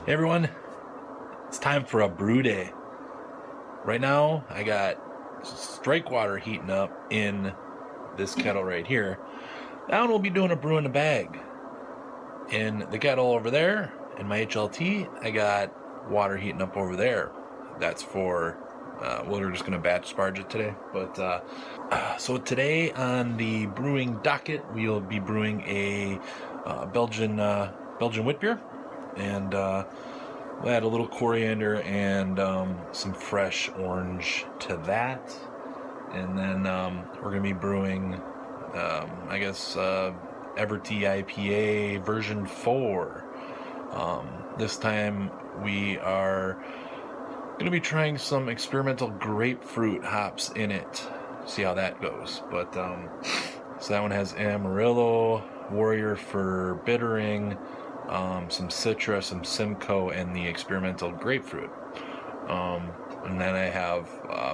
Hey everyone, it's time for a brew day. Right now, I got strike water heating up in this kettle right here. Now we'll be doing a brew in the bag. In the kettle over there, in my HLT, I got water heating up over there. That's for, we're just going to batch sparge it today. But so today on the brewing docket, we'll be brewing a Belgian wheat beer. And we'll add a little coriander and some fresh orange to that. And then we're going to be brewing, Everty IPA version 4. This time we are going to be trying some experimental grapefruit hops in it. See how that goes. But so that one has Amarillo, Warrior for bittering, some Citra, some Simcoe, and the experimental grapefruit. And then I have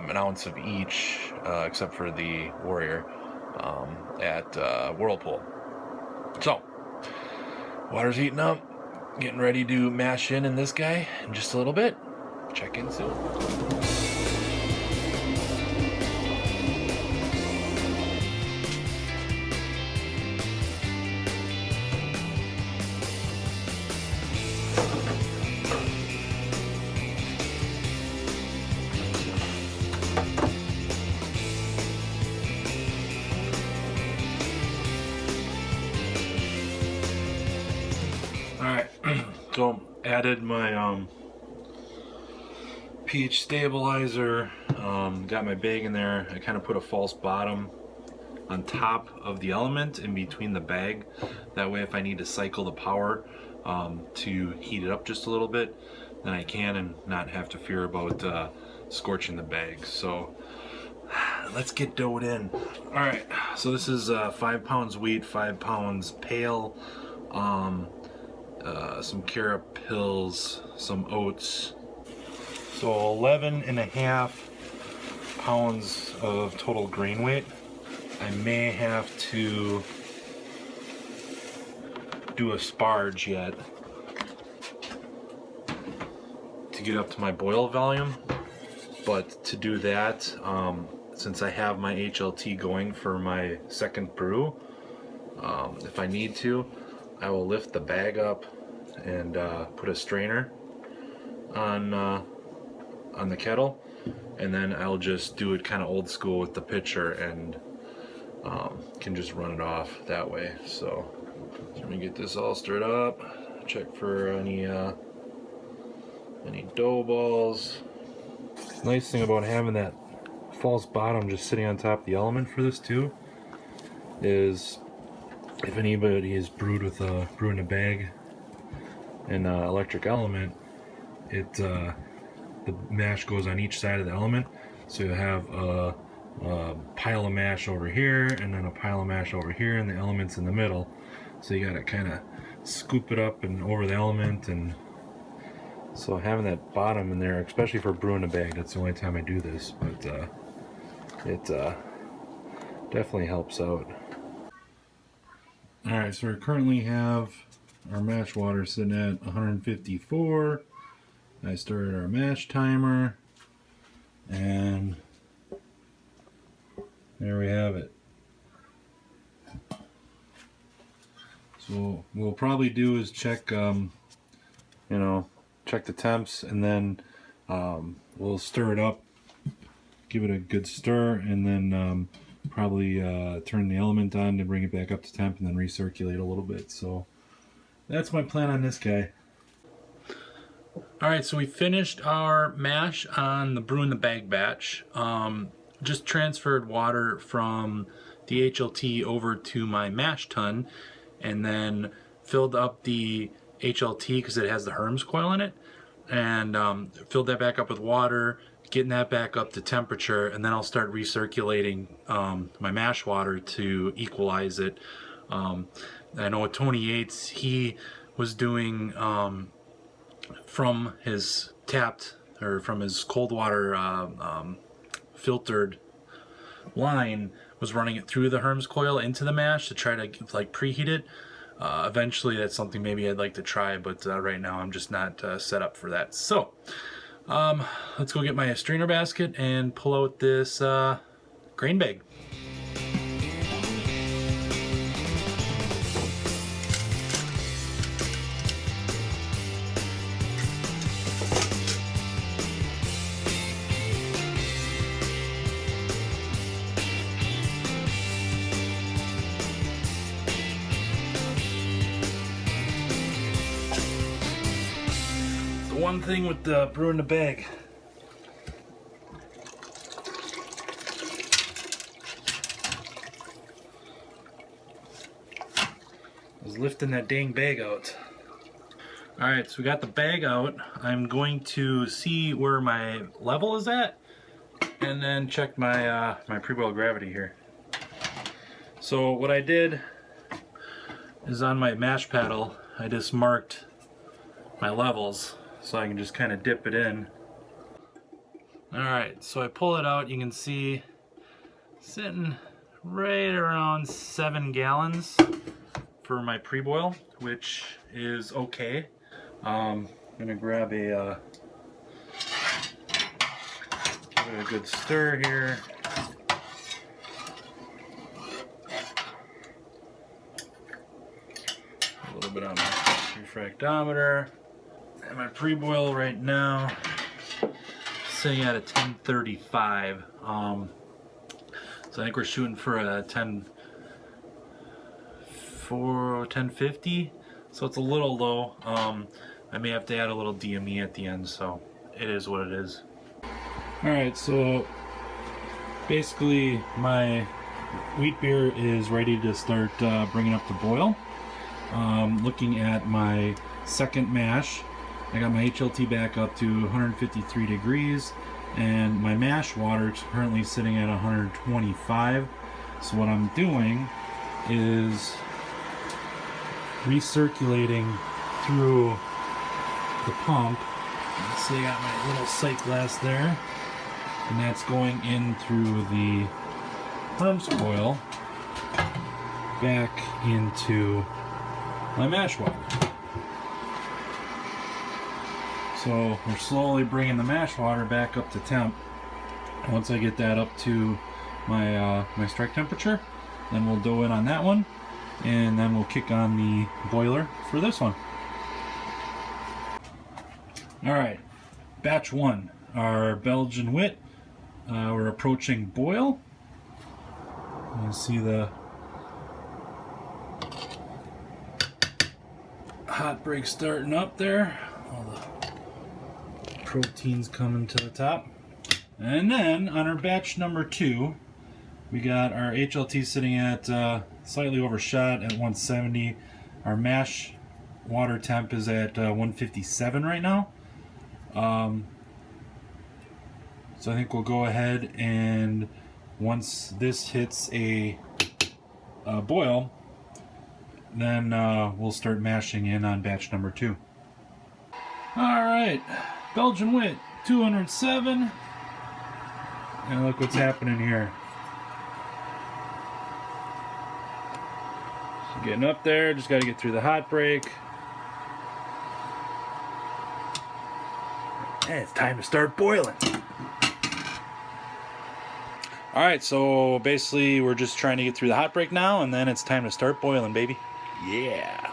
an ounce of each, except for the Warrior, at Whirlpool. So, water's heating up, getting ready to mash in this guy in just a little bit. Check in soon. Alright, so added my pH stabilizer, got my bag in there. I kind of put a false bottom on top of the element in between the bag. That way if I need to cycle the power to heat it up just a little bit, then I can and not have to fear about scorching the bag. So let's get doughed in. Alright, so this is 5 pounds wheat, 5 pounds pale, some carrot pills, some oats. So 11.5 pounds of total grain weight. I may have to do a sparge yet to get up to my boil volume. But to do that, since I have my HLT going for my second brew, if I need to, I will lift the bag up and put a strainer on the kettle, and then I'll just do it kind of old school with the pitcher and can just run it off that way. So let me get this all stirred up, check for any dough balls. Nice thing about having that false bottom just sitting on top of the element for this too is if anybody is brewed with a brew in a bag and electric element, the mash goes on each side of the element, so you have a pile of mash over here and then a pile of mash over here and the element's in the middle, so you gotta kind of scoop it up and over the element. And so having that bottom in there, especially for brewing a bag, that's the only time I do this, but it definitely helps out. Alright, so we currently have our mash water sitting at 154. I started our mash timer, and there we have it. So what we'll probably do is check, check the temps, and then we'll stir it up, give it a good stir, and then probably turn the element on to bring it back up to temp, and then recirculate a little bit. So that's my plan on this guy. Alright, so we finished our mash on the brew in the bag batch. Just transferred water from the HLT over to my mash tun, and then filled up the HLT because it has the Herms coil in it, and filled that back up with water, getting that back up to temperature, and then I'll start recirculating my mash water to equalize it. I know with Tony Yates, he was doing from his tapped, or from his cold water filtered line, was running it through the Herms coil into the mash to try to like preheat it. Eventually, that's something maybe I'd like to try, but right now I'm just not set up for that. So, let's go get my strainer basket and pull out this grain bag. One thing with the brew in the bag. Is lifting that dang bag out. Alright, so we got the bag out. I'm going to see where my level is at and then check my my pre-boil gravity here. So what I did is on my mash paddle, I just marked my levels so I can just kind of dip it in. Alright, so I pull it out, you can see sitting right around 7 gallons for my pre-boil, which is okay. I'm gonna grab a give it a good stir here. A little bit on my refractometer. And my pre-boil right now sitting at a 1035. So I think we're shooting for a 1050. So it's a little low. I may have to add a little DME at the end, so it is what it is. Alright, so basically my wheat beer is ready to start bringing up the boil. Looking at my second mash, I got my HLT back up to 153 degrees, and my mash water is currently sitting at 125. So what I'm doing is recirculating through the pump. See, I got my little sight glass there, and that's going in through the Herms coil back into my mash water. So we're slowly bringing the mash water back up to temp. Once I get that up to my my strike temperature, then we'll dough in on that one, and then we'll kick on the boiler for this one. Alright, batch 1, our Belgian wit. We're approaching boil. You can see the hot break starting up there. All the proteins coming to the top. And then on our batch number 2, we got our HLT sitting at slightly overshot at 170. Our mash water temp is at 157 right now. So I think we'll go ahead, and once this hits a boil, then we'll start mashing in on batch number 2. Alright, Belgian wit, 207. And look what's happening here. So getting up there, just got to get through the hot break. And it's time to start boiling. Alright, so basically we're just trying to get through the hot break now, and then it's time to start boiling, baby. Yeah.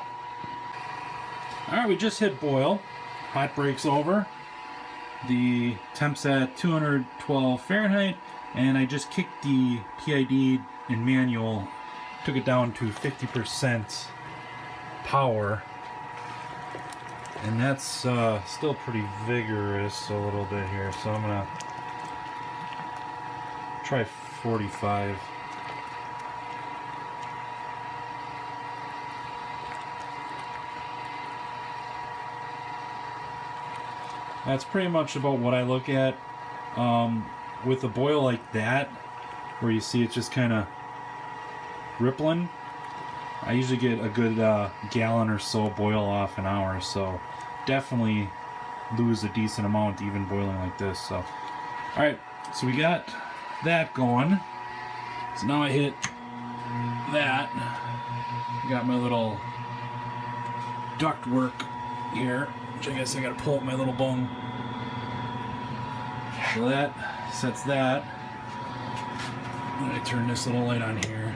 Alright, we just hit boil. Hot break's over. The temp's at 212 Fahrenheit, and I just kicked the PID in manual, took it down to 50% power, and that's still pretty vigorous a little bit here, so I'm gonna try 45. That's pretty much about what I look at with a boil like that, where you see it's just kind of rippling. I usually get a good gallon or so boil off an hour, so definitely lose a decent amount even boiling like this. So, alright, so we got that going. So now I hit that. Got my little duct work here, which I guess I gotta pull up my little bung. So that sets that. And I turn this little light on here.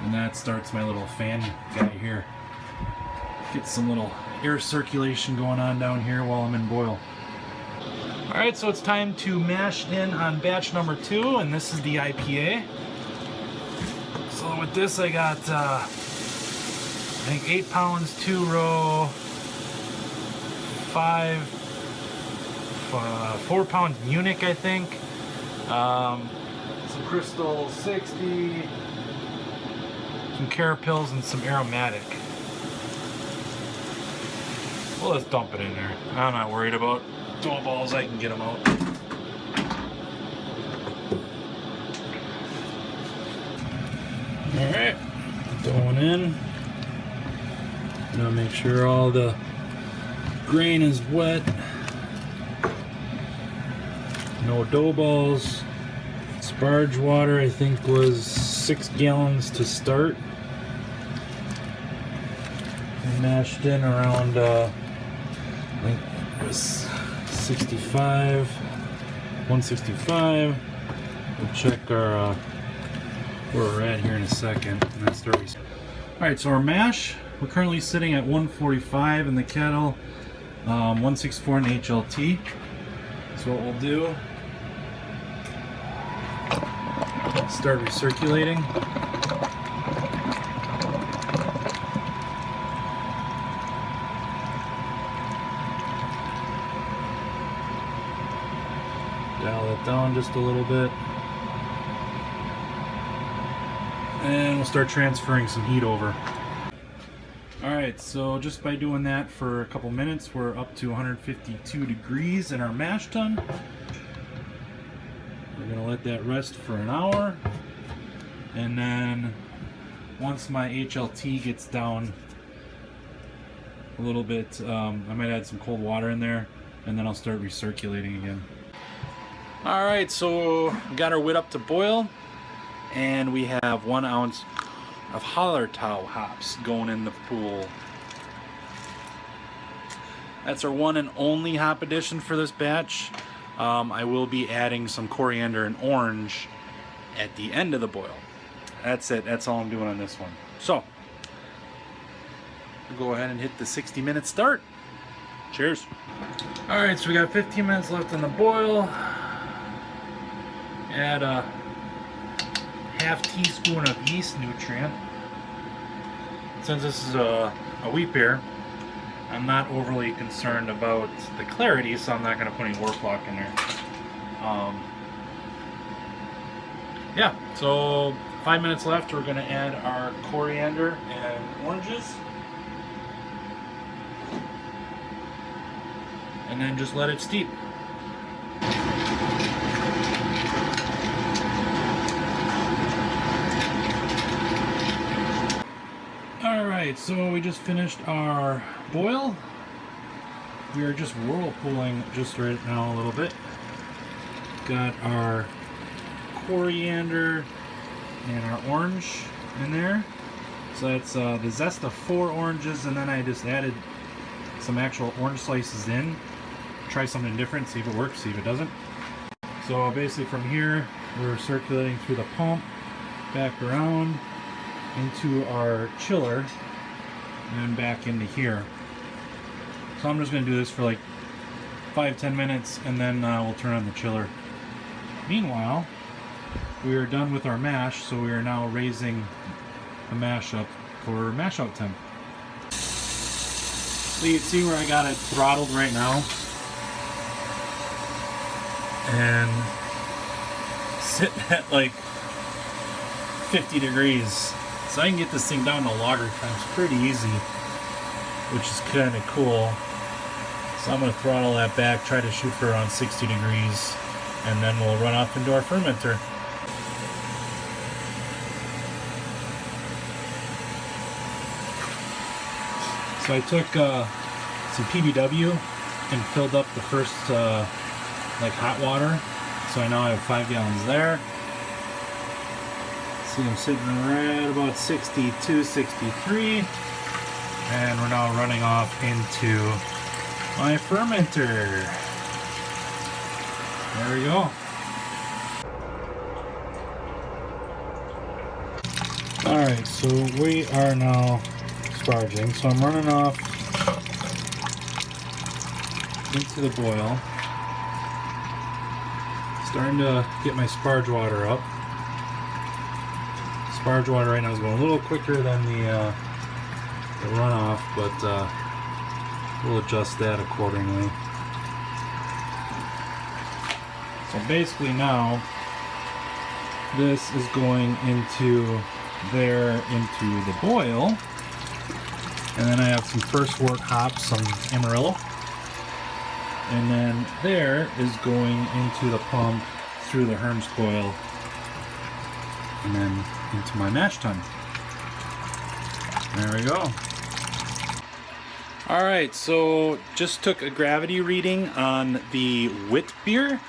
And that starts my little fan guy here. Get some little air circulation going on down here while I'm in boil. Alright, so it's time to mash in on batch number 2, and this is the IPA. So with this I got, I think 8 pounds, 2 row, 4 pounds Munich, I think. Some Crystal 60, some Carapils, and some aromatic. Well, let's dump it in there. I'm not worried about dough balls, I can get them out. Alright, going in. Now make sure all the grain is wet. No dough balls. Sparge water, I think, was 6 gallons to start. And mashed in around, I think it was 65, 165. We'll check our where we're at here in a second, and then start. Alright, so our mash, we're currently sitting at 145 in the kettle, 164 in HLT. So what we'll do, start recirculating. Dial it down just a little bit. And we'll start transferring some heat over. Alright, so just by doing that for a couple minutes, we're up to 152 degrees in our mash tun. We're going to let that rest for an hour. And then once my HLT gets down a little bit, I might add some cold water in there, and then I'll start recirculating again. Alright, so we got our wit up to boil, and we have 1 ounce of Hallertau hops going in the pool. That's our one and only hop addition for this batch. I will be adding some coriander and orange at the end of the boil. That's it. That's all I'm doing on this one. So, we'll go ahead and hit the 60-minute start. Cheers. Alright, so we got 15 minutes left in the boil. Add a half teaspoon of yeast nutrient. Since this is a wheat beer, I'm not overly concerned about the clarity, so I'm not going to put any Warflock in there. Yeah, so 5 minutes left. We're going to add our coriander and oranges. And then just let it steep. Alright, so we just finished our boil. We are just whirlpooling just right now a little bit. Got our coriander and our orange in there. So that's the zest of 4 oranges, and then I just added some actual orange slices in. Try something different, see if it works, see if it doesn't. So basically from here, we're circulating through the pump, back around, into our chiller, and back into here. So I'm just going to do this for like 5-10 minutes, and then we'll turn on the chiller. Meanwhile, we are done with our mash, so we are now raising the mash up for mash out temp. So you can see where I got it throttled right now, and sitting at like 50 degrees. So I can get this thing down to lager temps pretty easy, which is kind of cool. So I'm going to throttle that back, try to shoot for around 60 degrees, and then we'll run off into our fermenter. So I took some PBW and filled up the first like hot water. So I now have 5 gallons there. See, I'm sitting right about 62, 63. And we're now running off into my fermenter. There we go. Alright, so we are now sparging. So I'm running off into the boil. Starting to get my sparge water up. Sparge water right now is going a little quicker than the runoff, but we'll adjust that accordingly. So basically now this is going into the boil, and then I have some first wort hops, some Amarillo, and then there is going into the pump through the Herms coil and then into my mash tun. There we go. Alright, so just took a gravity reading on the wit beer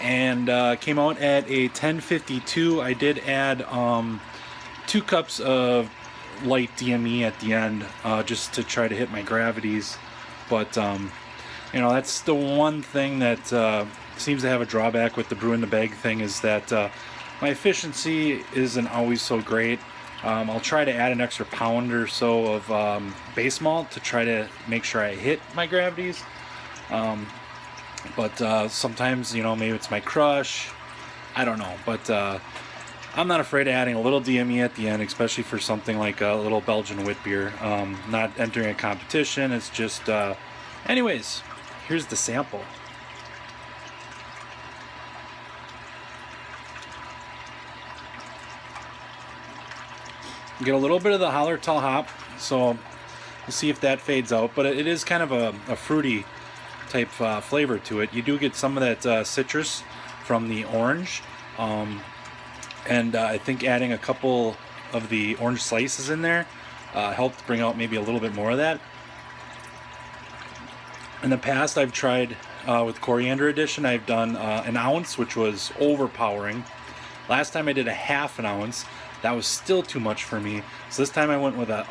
and came out at a 1052. I did add 2 cups of light DME at the end just to try to hit my gravities, but you know, that's the one thing that seems to have a drawback with the brew in the bag thing, is that my efficiency isn't always so great. I'll try to add an extra pound or so of base malt to try to make sure I hit my gravities. But sometimes, you know, maybe it's my crush. I don't know. But I'm not afraid of adding a little DME at the end, especially for something like a little Belgian wit beer. Not entering a competition. It's just... anyways, here's the sample. Get a little bit of the Hallertau hop, so we'll see if that fades out, but it is kind of a fruity type flavor to it. You do get some of that citrus from the orange, and I think adding a couple of the orange slices in there helped bring out maybe a little bit more of that. In the past, I've tried with coriander addition, I've done an ounce, which was overpowering. Last time I did a half an ounce. That was still too much for me. So this time I went with a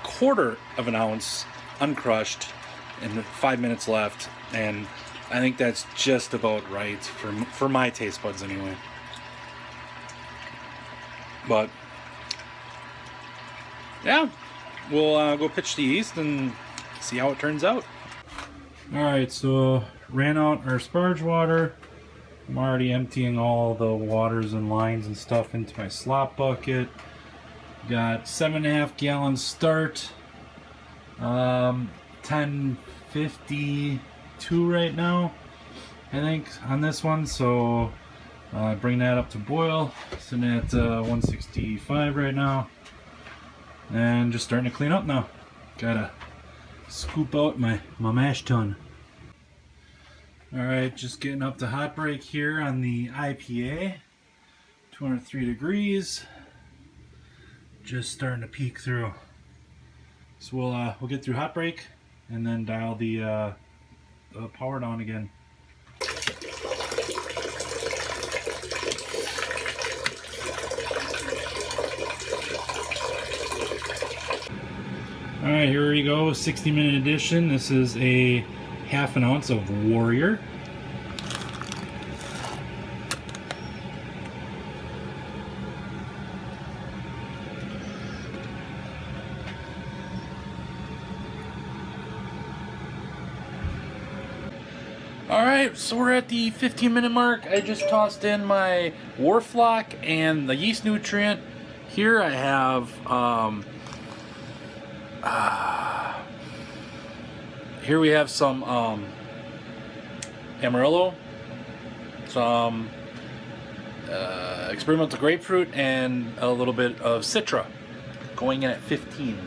quarter of an ounce uncrushed and 5 minutes left. And I think that's just about right for my taste buds anyway. But yeah, we'll go pitch the yeast and see how it turns out. Alright, so ran out our sparge water. I'm already emptying all the waters and lines and stuff into my slop bucket. Got 7.5 gallons start. 1052 right now, I think, on this one. So bring that up to boil. Sitting at 165 right now. And just starting to clean up now. Gotta scoop out my mash tun. Alright, just getting up to hot break here on the IPA. 203 degrees. Just starting to peek through. So we'll get through hot break and then dial the power down again. Alright, here we go. 60-minute edition. This is a half an ounce of Warrior. Alright, so we're at the 15-minute mark. I just tossed in my Warflock and the yeast nutrient. Here I have here we have some Amarillo, some experimental grapefruit, and a little bit of Citra, going in at 15.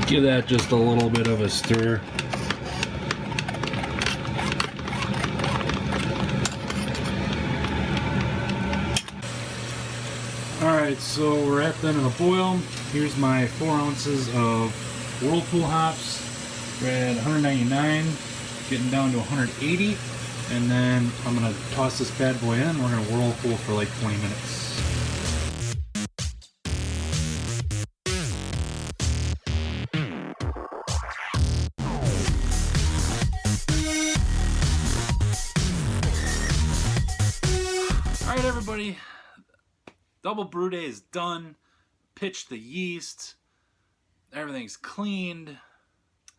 Give that just a little bit of a stir. Alright, so we're at the end of the boil. Here's my 4 ounces of Whirlpool hops. We're at 199, getting down to 180, and then I'm gonna toss this bad boy in. We're gonna whirlpool for like 20 minutes. All right, everybody. Double brew day is done. Pitched the yeast. Everything's cleaned.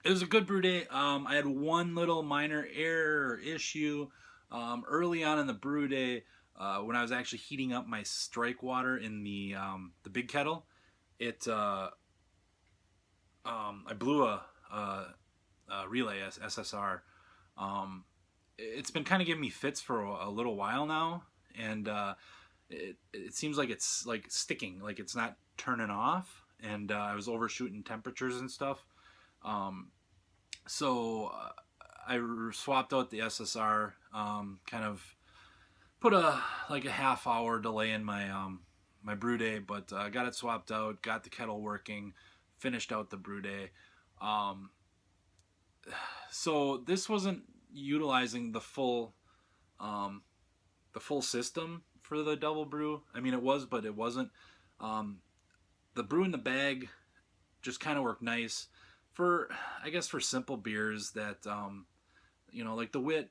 It was a good brew day. I had one little minor error or issue early on in the brew day when I was actually heating up my strike water in the big kettle. It I blew a relay SSR. It's been kind of giving me fits for a little while now, and it seems like it's like sticking, like it's not turning off. And I was overshooting temperatures and stuff. So I swapped out the SSR, kind of put a half hour delay in my my brew day, but got it swapped out, got the kettle working, finished out the brew day. Um, so this wasn't utilizing um, the full system for the double brew. I mean, it was, but it wasn't. Um, the brew in the bag just kind of worked nice for, I guess, for simple beers that like the wit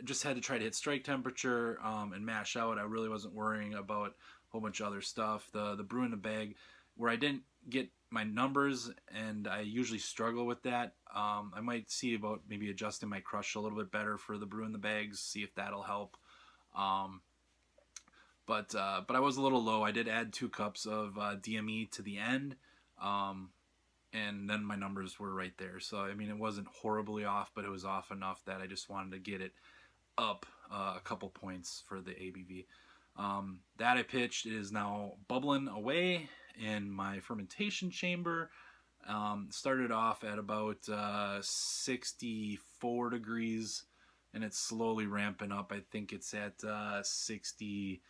just had to try to hit strike temperature and mash out. I really wasn't worrying about a whole bunch of other stuff. The brew in the bag, where I didn't get my numbers, and I usually struggle with that. I might see about maybe adjusting my crush a little bit better for the brew in the bags, see if that'll help. Um, but I was a little low. I did add 2 cups of DME to the end, and then my numbers were right there. So I mean, it wasn't horribly off, but it was off enough that I just wanted to get it up a couple points for the ABV. That I pitched is now bubbling away in my fermentation chamber. Started off at about 64 degrees, and it's slowly ramping up. I think it's at 60,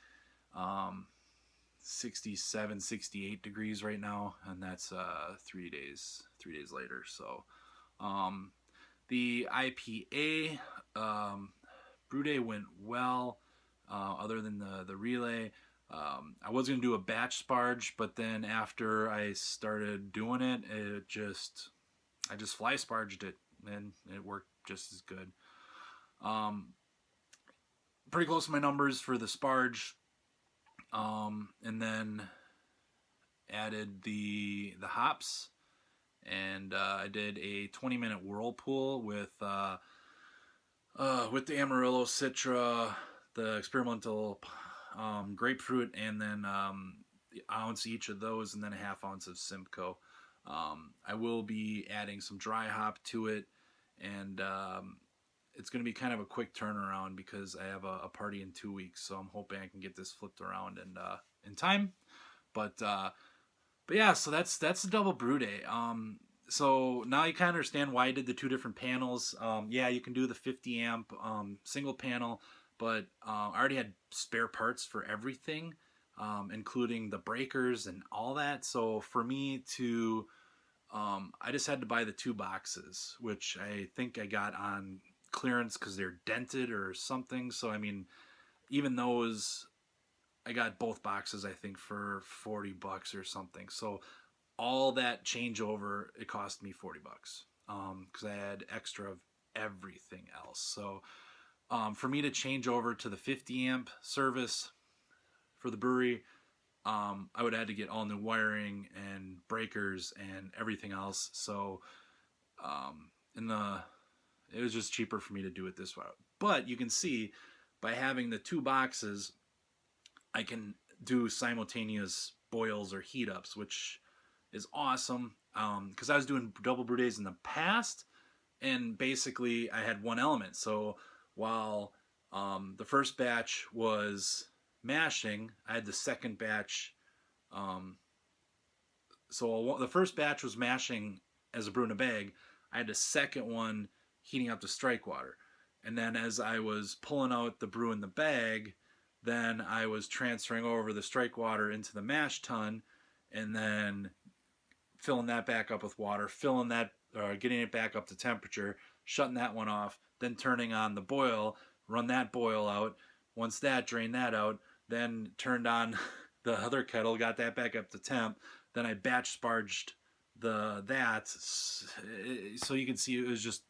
67, 68 degrees right now, and that's 3 days later. So the IPA brew day went well, other than the relay. I was going to do a batch sparge, but then after I started doing it, I just fly sparged it, and it worked just as good. Pretty close to my numbers for the sparge, and then added the hops, and I did a 20-minute whirlpool with the Amarillo, Citra, the experimental grapefruit, and then the ounce each of those, and then a half ounce of Simcoe. I will be adding some dry hop to it, and it's going to be kind of a quick turnaround because I have a party in 2 weeks, so I'm hoping I can get this flipped around in time. But yeah, so that's the double brew day. So now you kind of understand why I did the 2 different panels. Yeah, you can do the 50 amp single panel, but I already had spare parts for everything, including the breakers and all that. So for me to, I just had to buy the 2 boxes, which I think I got on clearance because they're dented or something. So I mean, even those, I got both boxes, I think, for $40 or something. So all that changeover, it cost me $40 because I had extra of everything else. So for me to change over to the 50 amp service for the brewery, I would have had to get all new wiring and breakers and everything else. So it was just cheaper for me to do it this way. But you can see by having the 2 boxes, I can do simultaneous boils or heat ups, which is awesome. Because I was doing double brew days in the past, and basically I had one element. So while the first batch was mashing, I had the second batch. So the first batch was mashing as a brew in a bag. I had the second one heating up the strike water. And then as I was pulling out the brew in the bag, then I was transferring over the strike water into the mash tun, and then filling that back up with water, filling that getting it back up to temperature, shutting that one off, then turning on the boil, run that boil out. Once that, drain that out, then turned on the other kettle, got that back up to temp. Then I batch sparged so you can see it was just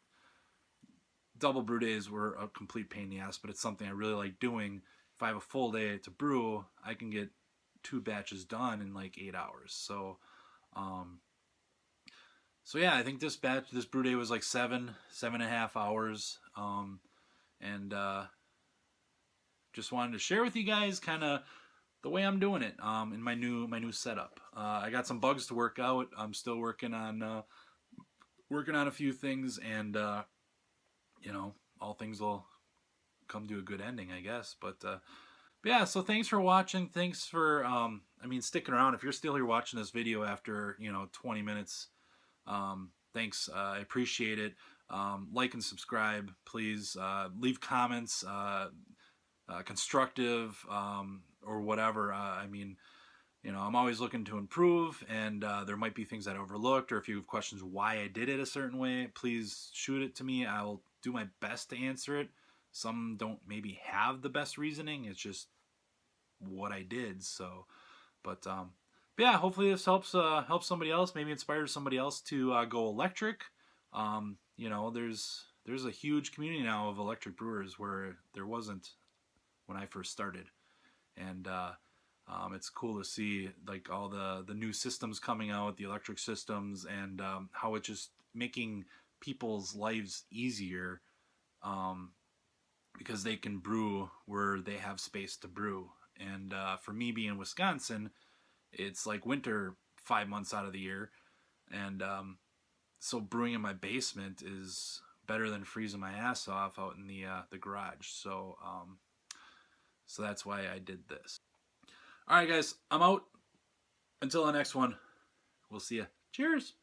double brew days were a complete pain in the ass, but it's something I really like doing. If I have a full day to brew, I can get 2 batches done in like 8 hours. So yeah, I think this brew day was like 7.5 hours, and just wanted to share with you guys kind of the way I'm doing it in my new setup. I got some bugs to work out. I'm still working on a few things, and all things will come to a good ending, I guess. But yeah, so thanks for watching. Thanks for sticking around. If you're still here watching this video after 20 minutes, thanks. I appreciate it. Like and subscribe, please. Leave comments, constructive or whatever. I'm always looking to improve, and there might be things that I overlooked, or if you have questions why I did it a certain way, please shoot it to me. I'll do my best to answer it. Some don't maybe have the best reasoning. It's just what I did. So, but yeah, hopefully this helps somebody else. Maybe inspires somebody else to go electric. There's a huge community now of electric brewers where there wasn't when I first started, and it's cool to see like all the new systems coming out, the electric systems, and how it's just making people's lives easier because they can brew where they have space to brew. And for me being in Wisconsin, it's like winter 5 months out of the year, and so brewing in my basement is better than freezing my ass off out in the garage. So that's why I did this. All right, guys, I'm out. Until the next one, we'll see ya. Cheers.